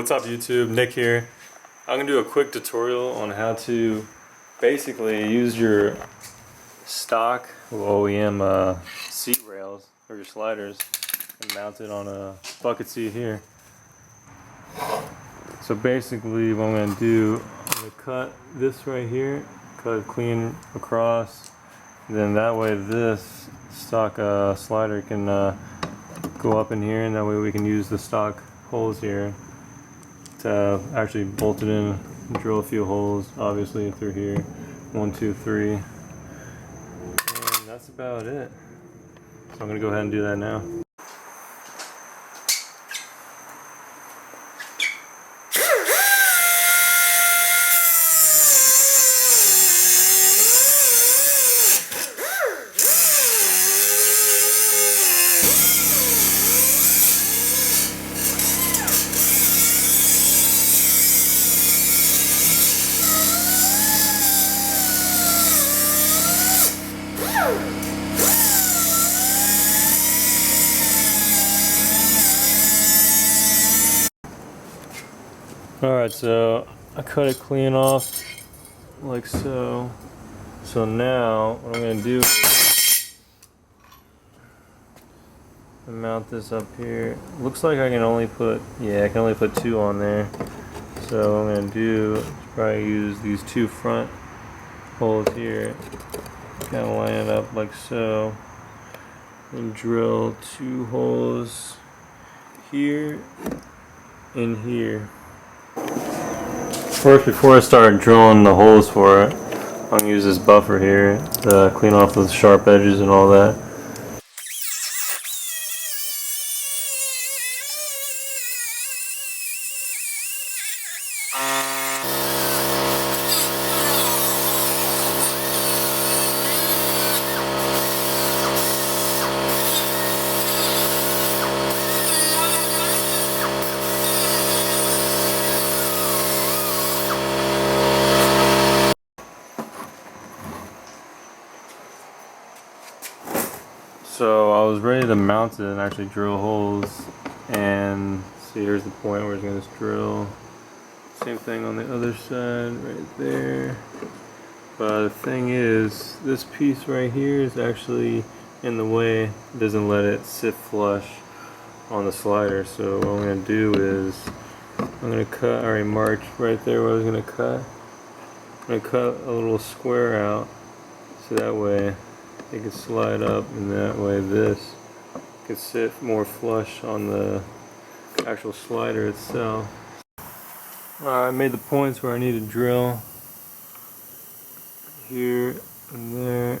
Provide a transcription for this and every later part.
what's up YouTube? Nick here. I'm gonna do a quick tutorial on how to basically use your stock OEM seat rails or your sliders and mount it on a bucket seat here. So basically what I'm gonna do, I'm gonna cut this right here, cut it clean across, then that way this stock slider can go up in here, and that way we can use the stock holes here to actually bolt it in, drill a few holes obviously through here, 1, 2, 3, and that's about it. So I'm gonna go ahead and do that now. Alright, so I cut it clean off like so. So now what I'm going to do is mount this up here. Looks like I can only put, I can only put 2 on there. So what I'm going to do is probably use these 2 front holes here, kind of line it up like so, and drill 2 holes here and here. First, before I start drilling the holes for it, I'm going to use this buffer here to clean off those sharp edges and all that. So I was ready to mount it and actually drill holes, and see, here's the point where it's going to drill. Same thing on the other side right there. But the thing is, this piece right here is actually in the way. It doesn't let it sit flush on the slider. So what I'm going to do is I'm going to cut, I already marked right there where I was going to cut. I'm going to cut a little square out so that way it can slide up, and that way this can sit more flush on the actual slider itself. I made the points where I need to drill here and there.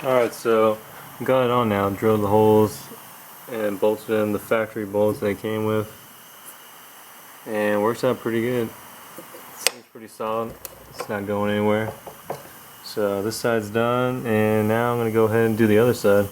Alright, so got it on now, drilled the holes and bolted in the factory bolts they came with, and works out pretty good. Seems pretty solid, it's not going anywhere. So this side's done, and now I'm going to go ahead and do the other side.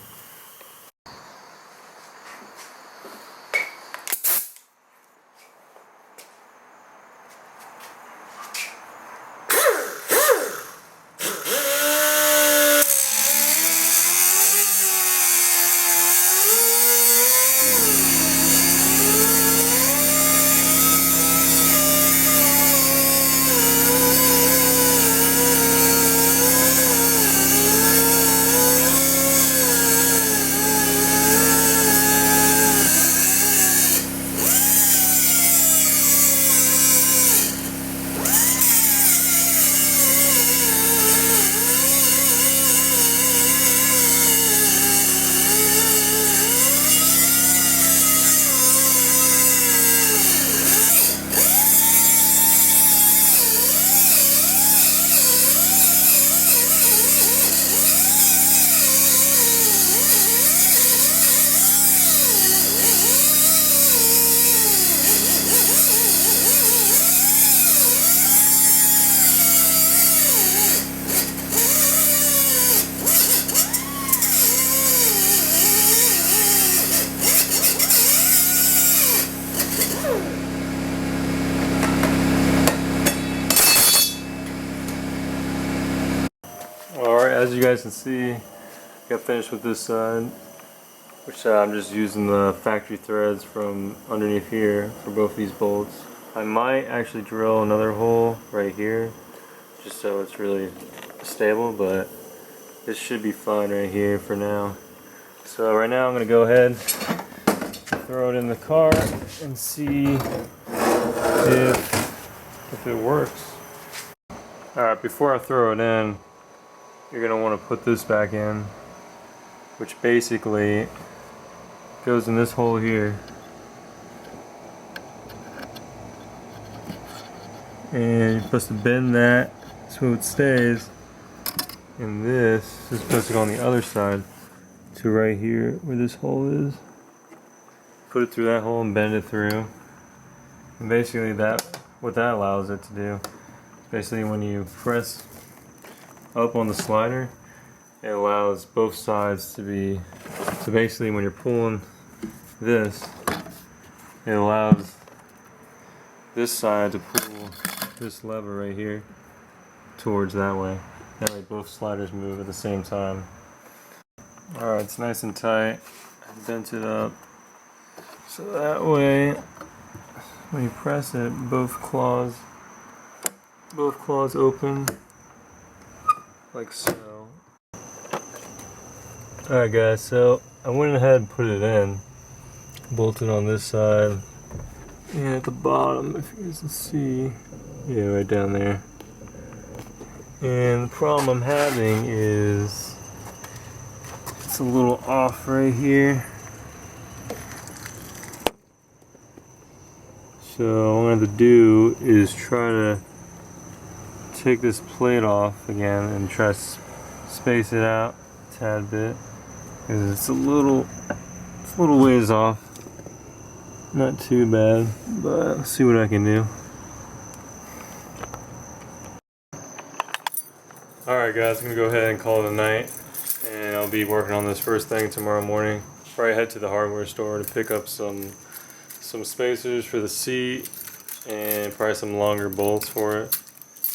you guys can see, got finished with this side, which I'm just using the factory threads from underneath here for both these bolts. I might actually drill another hole right here, just so it's really stable, but this should be fine right here for now. So right now I'm going to go ahead, throw it in the car, and see if it works. Alright, before I throw it in, you're going to want to put this back in, which basically goes in this hole here. And you're supposed to bend that so it stays. And this is supposed to go on the other side to right here where this hole is. Put it through that hole and bend it through. And basically what that allows it to do, basically when you press up on the slider, it allows both sides to be, so basically when you're pulling this, it allows this side to pull this lever right here towards that way. That way both sliders move at the same time. Alright, it's nice and tight. I bent it up. So that way, when you press it, both claws open, like so. Alright guys, so I went ahead and put it in. Bolted on this side. And at the bottom, if you guys can see, yeah, right down there. And the problem I'm having is it's a little off right here. So what I'm going to do is try to take this plate off again and try to space it out a tad bit, because it's a little ways off. Not too bad, but let's see what I can do. Alright guys, I'm going to go ahead and call it a night, and I'll be working on this first thing tomorrow morning. Probably head to the hardware store to pick up some spacers for the seat and probably some longer bolts for it,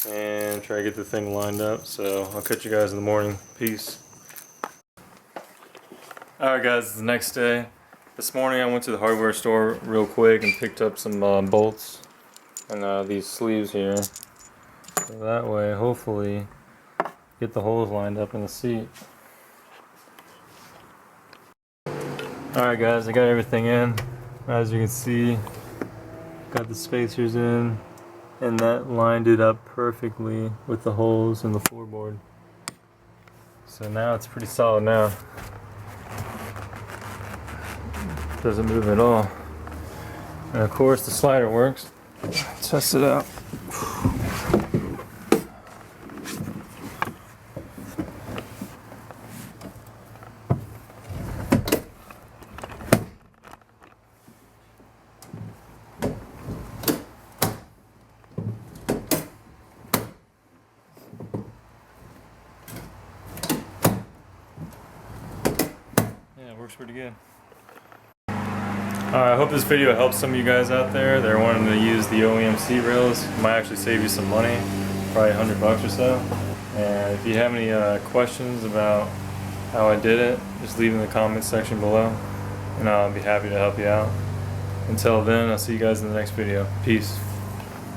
and try to get the thing lined up. So I'll catch you guys in the morning. Peace. Alright guys, it's the next day. This morning I went to the hardware store real quick and picked up some bolts and these sleeves here. So that way, hopefully, get the holes lined up in the seat. Alright guys, I got everything in. As you can see, got the spacers in, and that lined it up perfectly with the holes in the floorboard. So now it's pretty solid now. Doesn't move at all. And of course the slider works. Test it out. Yeah, it works pretty good. I hope this video helps some of you guys out there that are wanting to use the OEMC rails. It might actually save you some money, probably $100 or so. And if you have any questions about how I did it, just leave in the comments section below, and I'll be happy to help you out. Until then, I'll see you guys in the next video. Peace.